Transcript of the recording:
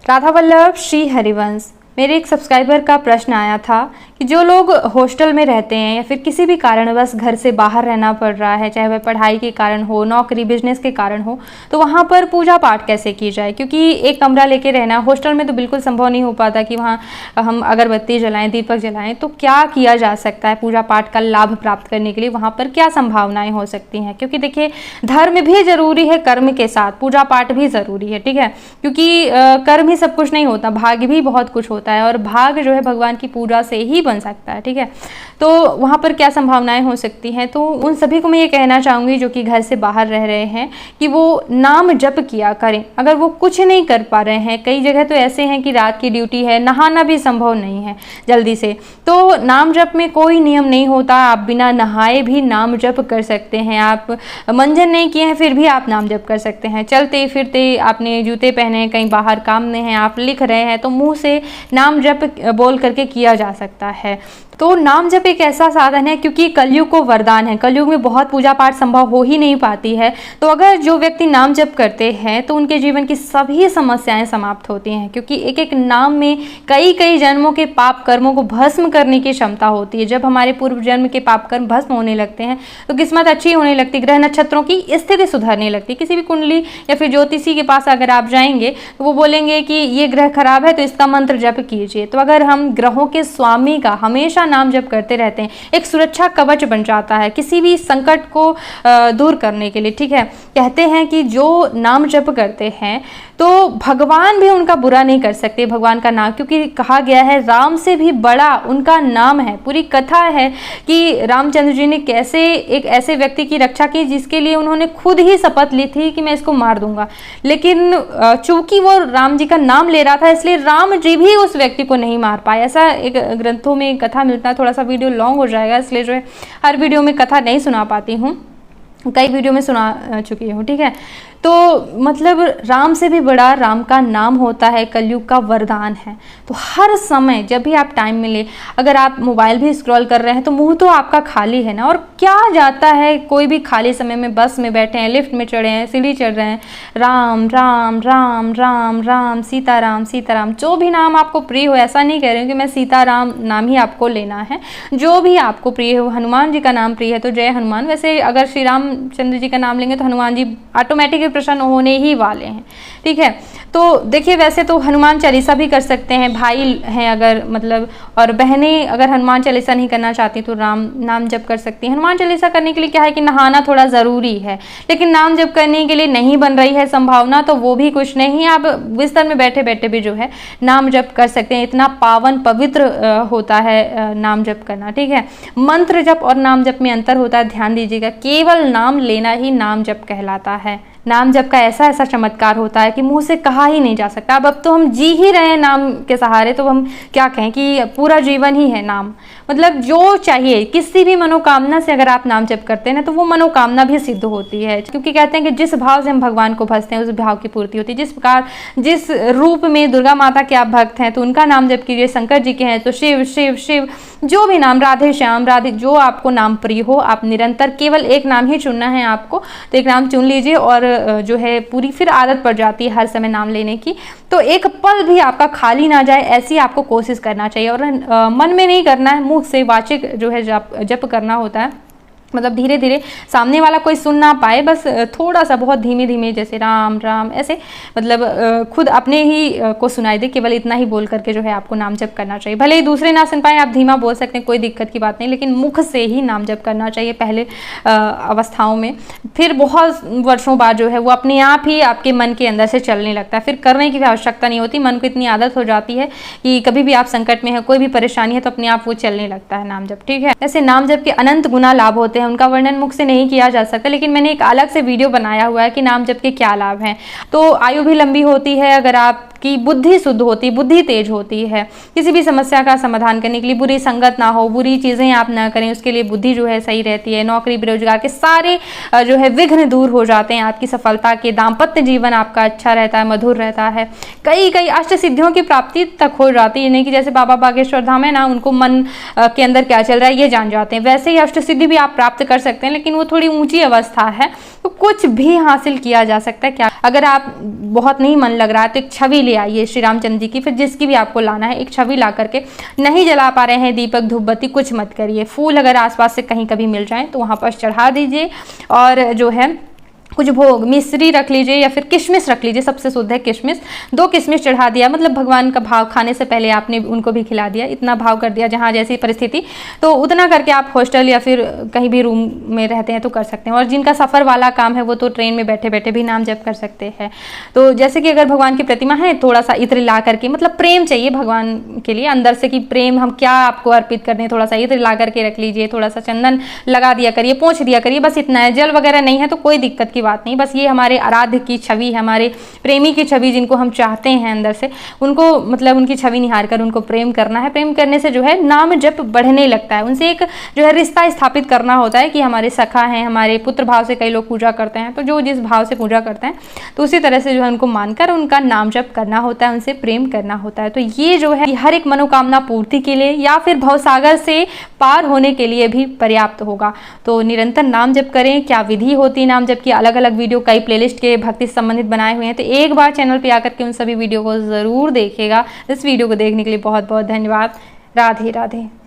राधा वल्लभ श्री हरिवंश। मेरे एक सब्सक्राइबर का प्रश्न आया था कि जो लोग हॉस्टल में रहते हैं या फिर किसी भी कारणवश घर से बाहर रहना पड़ रहा है, चाहे वह पढ़ाई के कारण हो, नौकरी बिजनेस के कारण हो, तो वहाँ पर पूजा पाठ कैसे की जाए। क्योंकि एक कमरा लेके रहना हॉस्टल में तो बिल्कुल संभव नहीं हो पाता कि वहाँ हम अगरबत्ती जलाएं, दीपक जलाएं। तो क्या किया जा सकता है पूजा पाठ का लाभ प्राप्त करने के लिए, वहाँ पर क्या संभावनाएं हो सकती हैं। क्योंकि देखिए, धर्म भी जरूरी है, कर्म के साथ पूजा पाठ भी जरूरी है, ठीक है। क्योंकि कर्म ही सब कुछ नहीं होता, भाग्य भी बहुत कुछ होता है और भाग्य जो है भगवान की पूजा से ही बन सकता है, ठीक है। तो वहाँ पर क्या संभावनाएं हो सकती हैं, तो उन सभी को मैं ये कहना चाहूँगी जो कि घर से बाहर रह रहे हैं कि वो नाम जप किया करें। अगर वो कुछ नहीं कर पा रहे हैं, कई जगह तो ऐसे हैं कि रात की ड्यूटी है, नहाना भी संभव नहीं है जल्दी से, तो नाम जप में कोई नियम नहीं होता, आप बिना नहाए भी नाम जप कर सकते हैं। आप मंजन नहीं किए हैं फिर भी आप नाम जप कर सकते हैं। चलते फिरते आपने जूते पहने, कहीं बाहर काम में हैं, आप लिख रहे हैं, तो मुँह से नाम जप बोल करके किया जा सकता है। तो नाम जप एक ऐसा साधन है, क्योंकि कलयुग को वरदान है, कलयुग में बहुत पूजा पाठ संभव हो ही नहीं पाती है। तो अगर जो व्यक्ति नाम जप करते हैं तो उनके जीवन की सभी समस्याएं समाप्त होती हैं, क्योंकि एक एक नाम में कई कई जन्मों के पाप कर्मों को भस्म करने की क्षमता होती है। जब हमारे पूर्व जन्म के पाप कर्म भस्म होने लगते हैं तो किस्मत अच्छी होने लगती, ग्रह नक्षत्रों की स्थिति सुधरने लगती। किसी भी कुंडली या फिर ज्योतिषी के पास अगर आप जाएंगे तो वो बोलेंगे कि ये ग्रह खराब है तो इसका मंत्र जप कीजिए। तो अगर हम ग्रहों के स्वामी का हमेशा नाम जप करते रहते हैं, एक सुरक्षा कवच बन जाता है किसी भी संकट को दूर करने के लिए, ठीक है। कहते हैं कि जो नाम जप करते हैं तो भगवान भी उनका बुरा नहीं कर सकते, भगवान का नाम, क्योंकि कहा गया है राम से भी बड़ा उनका नाम है। पूरी कथा है कि रामचंद्र जी ने कैसे एक ऐसे व्यक्ति की रक्षा की जिसके लिए उन्होंने खुद ही शपथ ली थी कि मैं इसको मार दूंगा, लेकिन चूंकि वो राम जी का नाम ले रहा था इसलिए राम जी भी उस व्यक्ति को नहीं मार पाए। ऐसा एक ग्रंथों में कथा मिलता है। थोड़ा सा वीडियो लॉन्ग हो जाएगा इसलिए जो है हर वीडियो में कथा नहीं सुना पाती हूँ, कई वीडियो में सुना चुकी हूँ, ठीक है। तो मतलब राम से भी बड़ा राम का नाम होता है, कलयुग का वरदान है। तो हर समय जब भी आप टाइम मिले, अगर आप मोबाइल भी स्क्रॉल कर रहे हैं तो मुंह तो आपका खाली है ना, और क्या जाता है कोई भी खाली समय में, बस में बैठे हैं, लिफ्ट में चढ़े हैं, सीढ़ी चढ़ रहे हैं, राम राम राम राम राम, सीताराम सीताराम, जो भी नाम आपको प्रिय हो। ऐसा नहीं कह रही हूँ कि मैं सीताराम नाम ही आपको लेना है, जो भी आपको प्रिय हो। हनुमान जी का नाम प्रिय है तो जय हनुमान। वैसे अगर श्री रामचंद्र जी का नाम लेंगे तो हनुमान जी ऑटोमेटिक प्रसन्न होने ही वाले हैं, ठीक है। तो देखिए, वैसे तो हनुमान चालीसा भी कर सकते हैं, भाई हैं अगर मतलब, और बहनें अगर हनुमान चालीसा नहीं करना चाहती तो राम नाम जप कर सकती हैं। हनुमान चालीसा करने के लिए क्या है कि नहाना थोड़ा ज़रूरी है, लेकिन नाम जप करने के लिए नहीं बन रही है संभावना तो वो भी कुछ नहीं, आप बिस्तर में बैठे बैठे भी जो है नाम जप कर सकते हैं। इतना पावन पवित्र होता है नाम जप करना, ठीक है। मंत्र जप और नाम जप में अंतर होता है, ध्यान दीजिएगा। केवल नाम लेना ही नाम जप कहलाता है। नाम जप का ऐसा ऐसा चमत्कार होता है कि मुंह से कहा ही नहीं जा सकता। अब तो हम जी ही रहे हैं नाम के सहारे, तो हम क्या कहें कि पूरा जीवन ही है नाम। मतलब जो चाहिए, किसी भी मनोकामना से अगर आप नाम जप करते हैं ना तो वो मनोकामना भी सिद्ध होती है। क्योंकि कहते हैं कि जिस भाव से हम भगवान को भजते हैं उस भाव की पूर्ति होती है। जिस प्रकार जिस रूप में दुर्गा माता के आप भक्त हैं तो उनका नाम जप कीजिए, शंकर जी के हैं तो शिव शिव शिव, जो भी नाम, राधे श्याम राधे, जो आपको नाम प्रिय हो, आप निरंतर केवल एक नाम ही चुनना है आपको, तो एक नाम चुन लीजिए। और जो है पूरी फिर आदत पड़ जाती है हर समय नाम लेने की, तो एक पल भी आपका खाली ना जाए ऐसी आपको कोशिश करना चाहिए। और मन में नहीं करना है, मुंह से वाचिक जो है जप करना होता है। मतलब धीरे धीरे, सामने वाला कोई सुन ना पाए, बस थोड़ा सा बहुत धीमे धीमे, जैसे राम राम ऐसे, मतलब खुद अपने ही को सुनाई दे, केवल इतना ही बोल करके जो है आपको नाम जप करना चाहिए। भले ही दूसरे ना सुन पाए, आप धीमा बोल सकते हैं, कोई दिक्कत की बात नहीं, लेकिन मुख से ही नाम जप करना चाहिए पहले अवस्थाओं में। फिर बहुत वर्षों बाद जो है वो अपने आप ही आपके मन के अंदर से चलने लगता है, फिर करने की भी आवश्यकता नहीं होती। मन को इतनी आदत हो जाती है कि कभी भी आप संकट में है, कोई भी परेशानी है तो अपने आप वो चलने लगता है नाम जप, ठीक है। ऐसे नाम जप के अनंत गुना लाभ होते हैं, उनका वर्णन मुख से नहीं किया जा सकता, लेकिन मैंने एक अलग से वीडियो बनाया हुआ है कि नाम जप के क्या लाभ हैं। तो आयु भी लंबी होती है, अगर आपकी बुद्धि शुद्ध होती, बुद्धि तेज होती है, किसी भी समस्या का समाधान करने के लिए, बुरी संगत ना हो, बुरी चीजें आप ना करें, उसके लिए बुद्धि जो है सही रहती है। नौकरी बेरोजगार के सारे जो है विघ्न दूर हो जाते हैं आपकी सफलता के, दाम्पत्य जीवन आपका अच्छा रहता है, मधुर रहता है, कई कई अष्ट सिद्धियों की प्राप्ति तक हो जाती है। नहीं कि जैसे बाबा बागेश्वर धाम है ना, उनको मन के अंदर क्या चल रहा है ये जान जाते हैं, वैसे ही अष्ट सिद्धि भी आप प्राप्त कर सकते हैं, लेकिन वो थोड़ी ऊंची अवस्था है। तो कुछ भी हासिल किया जा सकता है। क्या अगर आप बहुत नहीं मन लग रहा है तो एक छवि ले आइए श्री रामचंद्र जी की, फिर जिसकी भी आपको लाना है एक छवि ला करके। नहीं जला पा रहे हैं दीपक धूप बत्ती, कुछ मत करिए, फूल अगर आसपास से कहीं कभी मिल जाए तो वहाँ पर चढ़ा दीजिए, और जो है कुछ भोग मिश्री रख लीजिए या फिर किशमिश रख लीजिए, सबसे शुद्ध है किशमिश। 2 किशमिश चढ़ा दिया, मतलब भगवान का भाव खाने से पहले आपने उनको भी खिला दिया, इतना भाव कर दिया जहाँ जैसी परिस्थिति, तो उतना करके आप हॉस्टल या फिर कहीं भी रूम में रहते हैं तो कर सकते हैं। और जिनका सफ़र वाला काम है वो तो ट्रेन में बैठे बैठे भी नाम जप कर सकते हैं। तो जैसे कि अगर भगवान की प्रतिमा है, थोड़ा सा इत्र ला करके, मतलब प्रेम चाहिए भगवान के लिए अंदर से कि प्रेम हम क्या आपको अर्पित करने, थोड़ा सा इत्र ला करके रख लीजिए, थोड़ा सा चंदन लगा दिया करिए, पोंछ दिया करिए, बस इतना है। जल वगैरह नहीं है तो कोई दिक्कत बात नहीं, बस ये हमारे आराध्य की छवि है, हमारे प्रेमी की छवि, जिनको हम चाहते हैं अंदर से, उनको मतलब उनकी छवि निहार कर उनको प्रेम करना है। प्रेम करने से जो है नाम जप बढ़ने लगता है, उनसे एक जो है रिश्ता स्थापित करना होता है कि हमारे सखा हैं, हमारे पुत्र भाव से कई लोग पूजा करते हैं, तो जो जिस भाव से पूजा करते हैं तो उसी तरह से जो है उनको मानकर उनका नाम जप करना होता है, उनसे प्रेम करना होता है। तो ये जो है हर एक मनोकामना पूर्ति के लिए या फिर भवसागर से पार होने के लिए भी पर्याप्त होगा। तो निरंतर नाम जप करें। क्या विधि होती है नाम जप की, अलग अलग वीडियो कई प्लेलिस्ट के भक्ति से संबंधित बनाए हुए हैं, तो एक बार चैनल पे आकर के उन सभी वीडियो को ज़रूर देखिएगा। इस वीडियो को देखने के लिए बहुत बहुत धन्यवाद। राधे राधे।